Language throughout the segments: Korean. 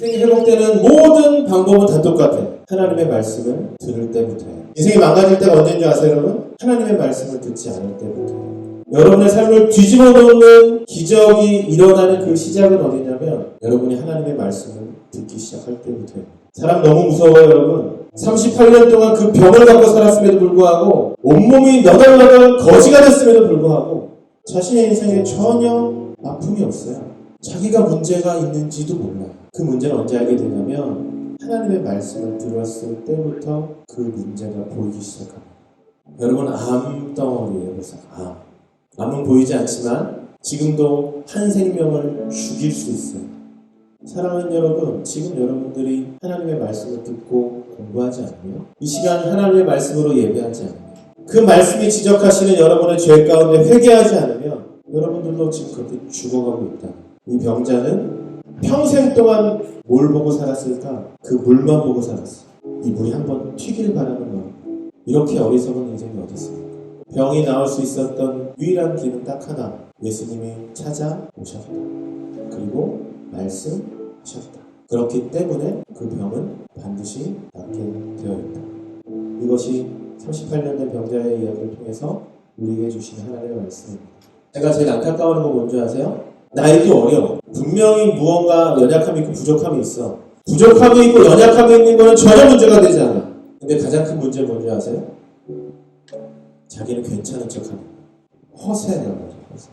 인생이 회복되는 모든 방법은 다 똑같아. 하나님의 말씀을 들을 때부터예요. 인생이 망가질 때가 언제인 줄 아세요, 여러분? 하나님의 말씀을 듣지 않을 때부터예요. 여러분의 삶을 뒤집어 놓는 기적이 일어나는 그 시작은 어디냐면 여러분이 하나님의 말씀을 듣기 시작할 때부터예요. 사람 너무 무서워요, 여러분. 38년 동안 그 병을 갖고 살았음에도 불구하고 온몸이 너덜너덜 거지가 됐음에도 불구하고 자신의 인생에 전혀 아픔이 없어요. 자기가 문제가 있는지도 몰라요. 그 문제는 언제 알게 되냐면 하나님의 말씀을 들었을 때부터 그 문제가 보이기 시작합니다. 여러분, 암덩어리예요. 그래서 암은 보이지 않지만 지금도 한 생명을 죽일 수 있어요. 사랑하는 여러분, 지금 여러분들이 하나님의 말씀을 듣고 공부하지 않으며 이 시간 하나님의 말씀으로 예배하지 않으며 그 말씀이 지적하시는 여러분의 죄 가운데 회개하지 않으면 여러분들도 지금 그렇게 죽어가고 있다. 이 병자는 평생 동안 뭘 보고 살았을까? 그 물만 보고 살았어. 이 물이 한번 튀길 바라는 거. 이렇게 어리석은 인생이 어디 있습니까? 병이 나을 수 있었던 유일한 길은 딱 하나. 예수님이 찾아오셨다. 그리고 말씀하셨다. 그렇기 때문에 그 병은 반드시 낫게 되어 있다. 이것이 38년 된 병자의 이야기를 통해서 우리에게 주신 하나님의 말씀입니다. 제가 제일 안타까워하는 거 뭔지 아세요? 나이도 어려. 분명히 무언가 연약함이 있고 부족함이 있어. 부족함이 있고 연약함이 있는 거는 전혀 문제가 되지 않아. 근데 가장 큰 문제는 뭔지 아세요? 자기는 괜찮은 척하는 거야. 허세라고 하죠. 허세.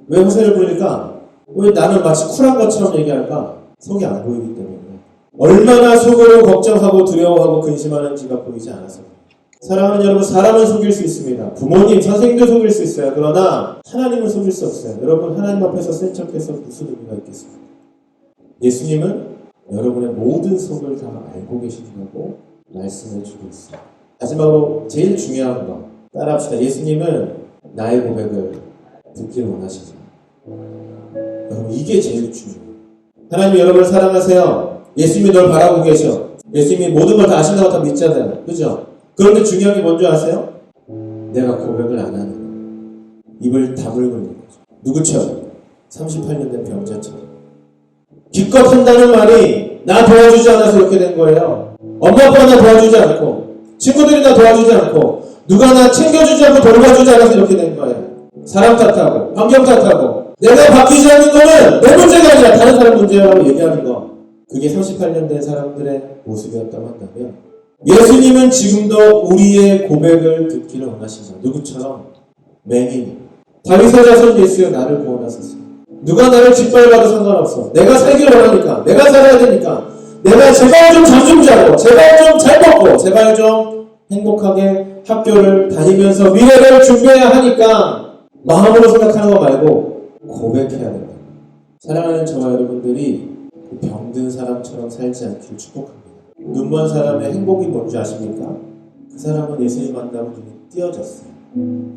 왜 허세를 부리니까? 왜 나는 마치 쿨한 것처럼 얘기할까? 속이 안 보이기 때문에. 얼마나 속으로 걱정하고 두려워하고 근심하는지가 보이지 않아서. 사랑하는 여러분, 사람은 속일 수 있습니다. 부모님, 선생님도 속일 수 있어요. 그러나 하나님은 속일 수 없어요. 여러분, 하나님 앞에서 센 척해서 무슨 의미가 있겠습니까? 예수님은 여러분의 모든 속을 다 알고 계신다고 말씀해 주고 있어요. 마지막으로 제일 중요한 거 따라합시다. 예수님은 나의 고백을 듣기를 원하시죠. 여러분, 이게 제일 중요해요. 하나님이 여러분을 사랑하세요. 예수님이 널 바라고 계셔. 예수님이 모든 걸 다 아신다고 다 믿잖아요. 그죠? 그런데 중요한 게 뭔지 아세요? 내가 고백을 안 하는 거예요. 입을 다물고 있는 거죠. 누구처럼? 38년 된 병자처럼. 기껏 한다는 말이 나 도와주지 않아서 이렇게 된 거예요. 엄마 아빠가 나 도와주지 않고 친구들이 나 도와주지 않고 누가 나 챙겨주지 않고 돌봐주지 않아서 이렇게 된 거예요. 사람 탓하고 환경 탓하고 내가 바뀌지 않는 거는 내 문제가 아니라 다른 사람 문제라고 얘기하는 거. 그게 38년 된 사람들의 모습이었다고 한다면 예수님은 지금도 우리의 고백을 듣기를 원하시죠. 누구처럼? 맹인. 다윗의 자손 예수여 나를 구원하소서. 누가 나를 짓밟아도 상관없어. 내가 살기를 원하니까. 내가 살아야 되니까. 내가 제발 좀 잠 좀 자고 제발 좀 잘 먹고 제발 좀 행복하게 학교를 다니면서 미래를 준비해야 하니까 마음으로 생각하는 거 말고 고백해야 된다. 사랑하는 저와 여러분들이 병든 사람처럼 살지 않기를 축복합니다. 눈먼 사람의 행복이 뭔지 아십니까? 그 사람은 예수님 만나고 눈이 띄어졌어요.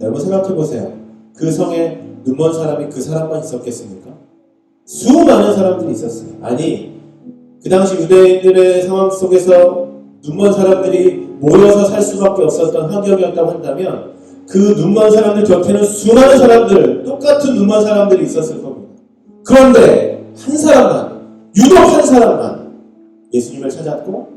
여러분 생각해보세요. 그 성에 눈먼 사람이 그 사람만 있었겠습니까? 수많은 사람들이 있었어요. 아니, 그 당시 유대인들의 상황 속에서 눈먼 사람들이 모여서 살 수밖에 없었던 환경이었다고 한다면 그 눈먼 사람들 곁에는 수많은 사람들, 똑같은 눈먼 사람들이 있었을 겁니다. 그런데 한 사람만, 유독 한 사람만 예수님을 찾았고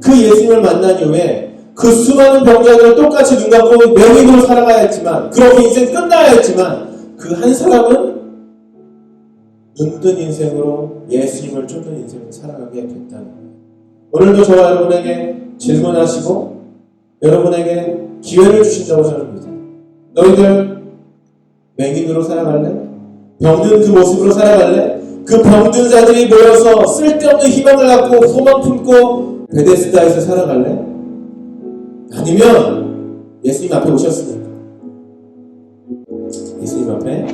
그 예수님을 만난 이후에 그 수많은 병자들은 똑같이 눈 감고 맹인으로 살아가야 했지만 그렇게 인생 끝나야 했지만 그 한 사람은 눈뜬 인생으로 예수님을 쫓는 인생을 살아가게 됐다는 거예요. 오늘도 저와 여러분에게 질문하시고 여러분에게 기회를 주신다고 저는 믿어요. 너희들 맹인으로 살아갈래? 병든 그 모습으로 살아갈래? 그 병든 자들이 모여서 쓸데없는 희망을 갖고 소망 품고 베데스다에서 살아갈래? 아니면 예수님 앞에 오셨으니까 예수님 앞에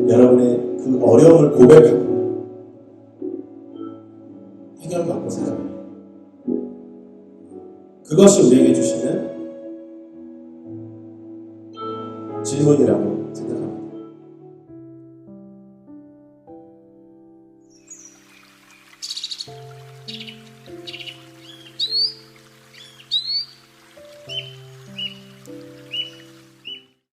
여러분의 그 어려움을 고백하고 해결받고 살아가요. 그것이 우리에게 주시는 질문이라고 생각합니다.